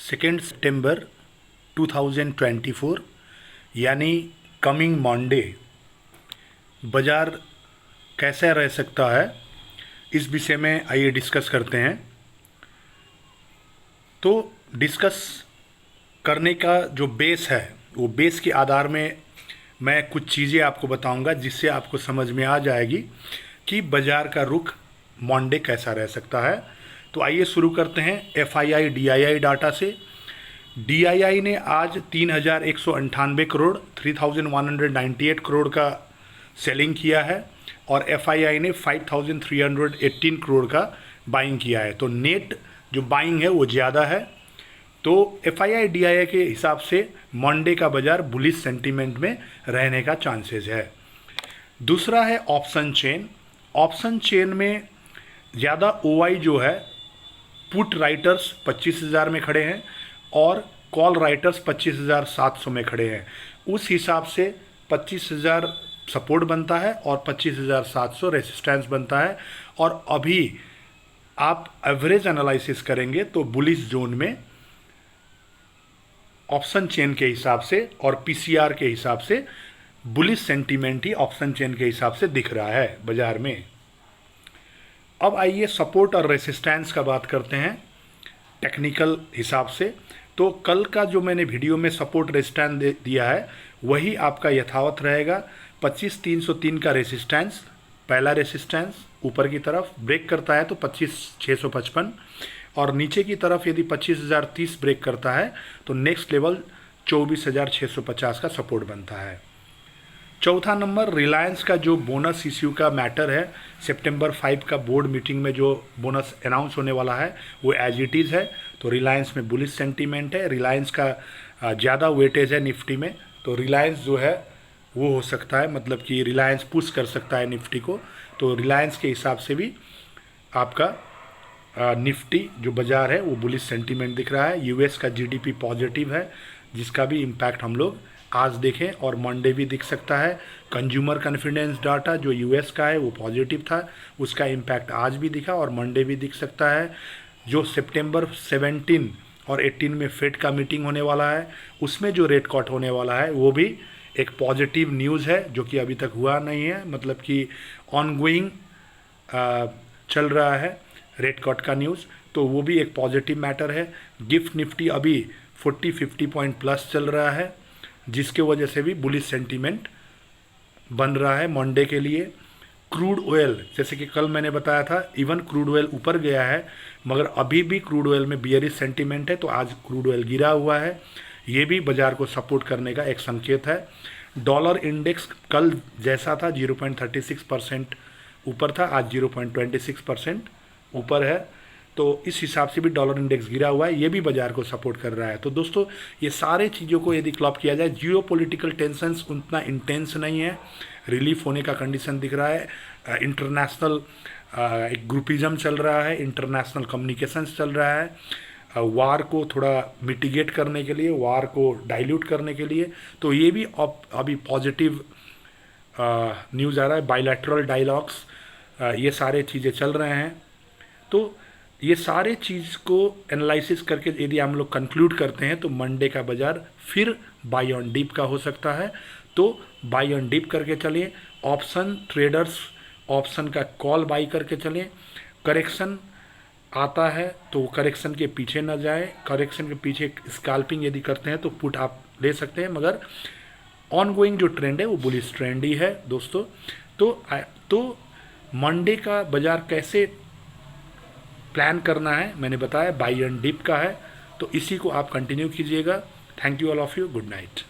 2 सितंबर 2024 यानी coming Monday बाज़ार कैसा रह सकता है, इस विषय में आइए डिस्कस करते हैं। तो डिस्कस करने का जो बेस है, वो बेस के आधार में मैं कुछ चीज़ें आपको बताऊंगा जिससे आपको समझ में आ जाएगी कि बाज़ार का रुख मंडे कैसा रह सकता है। तो आइए शुरू करते हैं FII DII डाटा से। DII ने आज 3,198 करोड़ 3,198 करोड़ का सेलिंग किया है और FII ने 5,318 करोड़ का बाइंग किया है। तो नेट जो बाइंग है वो ज़्यादा है। तो FII DII के हिसाब से मंडे का बाज़ार बुलिश सेंटीमेंट में रहने का चांसेस है। दूसरा है ऑप्शन चेन। ऑप्शन चेन में ज़्यादा OI जो है, पुट राइटर्स 25,000 में खड़े हैं और कॉल राइटर्स 25,700 में खड़े हैं। उस हिसाब से 25,000 सपोर्ट बनता है और 25,700 रेसिस्टेंस बनता है। और अभी आप एवरेज एनालिसिस करेंगे तो बुलिश जोन में ऑप्शन चेन के हिसाब से और PCR के हिसाब से बुलिश सेंटीमेंट ही ऑप्शन चेन के हिसाब से दिख रहा है बाज़ार में। अब आइए सपोर्ट और रेसिस्टेंस का बात करते हैं टेक्निकल हिसाब से। तो कल का जो मैंने वीडियो में सपोर्ट रेजिस्टेंस दिया है वही आपका यथावत रहेगा। 25,303 का रेसिस्टेंस, पहला रेसिस्टेंस ऊपर की तरफ ब्रेक करता है तो 25,655 और नीचे की तरफ यदि 25,030 ब्रेक करता है तो नेक्स्ट लेवल 24,650 का सपोर्ट बनता है। चौथा नंबर रिलायंस का जो बोनस इश्यू का मैटर है, सितंबर 5 का बोर्ड मीटिंग में जो बोनस अनाउंस होने वाला है वो एज इट इज़ है। तो रिलायंस में बुलिश सेंटीमेंट है। रिलायंस का ज़्यादा वेटेज है निफ्टी में, तो रिलायंस जो है वो हो सकता है, मतलब कि रिलायंस पुश कर सकता है निफ्टी को। तो रिलायंस के हिसाब से भी आपका निफ्टी जो बाज़ार है वो बुलिश सेंटीमेंट दिख रहा है। US का GDP पॉजिटिव है जिसका भी इम्पैक्ट हम लोग आज देखें और मंडे भी दिख सकता है। कंज्यूमर कॉन्फिडेंस डाटा जो US का है वो पॉजिटिव था, उसका इम्पैक्ट आज भी दिखा और मंडे भी दिख सकता है। जो सितंबर 17 और 18 में फेड का मीटिंग होने वाला है उसमें जो रेट कट होने वाला है वो भी एक पॉजिटिव न्यूज़ है जो कि अभी तक हुआ नहीं है, मतलब कि ऑनगोइंग चल रहा है रेट कट का न्यूज़, तो वो भी एक पॉजिटिव मैटर है। गिफ्ट निफ्टी अभी 40-50 पॉइंट प्लस चल रहा है जिसके वजह से भी बुलिश सेंटीमेंट बन रहा है मंडे के लिए। क्रूड ऑयल, जैसे कि कल मैंने बताया था, इवन क्रूड ऑयल ऊपर गया है मगर अभी भी क्रूड ऑयल में बियरिश सेंटीमेंट है, तो आज क्रूड ऑयल गिरा हुआ है। ये भी बाज़ार को सपोर्ट करने का एक संकेत है। डॉलर इंडेक्स कल जैसा था 0.36% ऊपर था, आज 0.26% ऊपर है। तो इस हिसाब से भी डॉलर इंडेक्स गिरा हुआ है, ये भी बाज़ार को सपोर्ट कर रहा है। तो दोस्तों ये सारे चीज़ों को यदि क्लब किया जाए, जियोपॉलिटिकल टेंशन्स उतना इंटेंस नहीं है, रिलीफ होने का कंडीशन दिख रहा है। इंटरनेशनल एक ग्रुपिज्म चल रहा है, इंटरनेशनल कम्युनिकेशंस चल रहा है वार को थोड़ा मिटिगेट करने के लिए, वार को डाइल्यूट करने के लिए। तो ये भी अभी पॉजिटिव न्यूज़ आ रहा है। बायलैटरल डायलॉग्स, ये सारे चीज़ें चल रहे हैं। तो ये सारे चीज़ को एनालिसिस करके यदि हम लोग कंक्लूड करते हैं तो मंडे का बाज़ार फिर बाई ऑन डिप का हो सकता है। तो बाई ऑन डिप करके चलिए। ऑप्शन ट्रेडर्स ऑप्शन का कॉल बाई करके चलें। करेक्शन आता है तो करेक्शन के पीछे न जाए, करेक्शन के पीछे स्कैल्पिंग यदि करते हैं तो पुट आप ले सकते हैं, मगर ऑनगोइंग जो ट्रेंड है वो बुलिश ट्रेंड ही है दोस्तों। तो मंडे का बाज़ार कैसे प्लान करना है मैंने बताया, बाई एंड डिप का है, तो इसी को आप कंटिन्यू कीजिएगा। Thank you all of you, good night.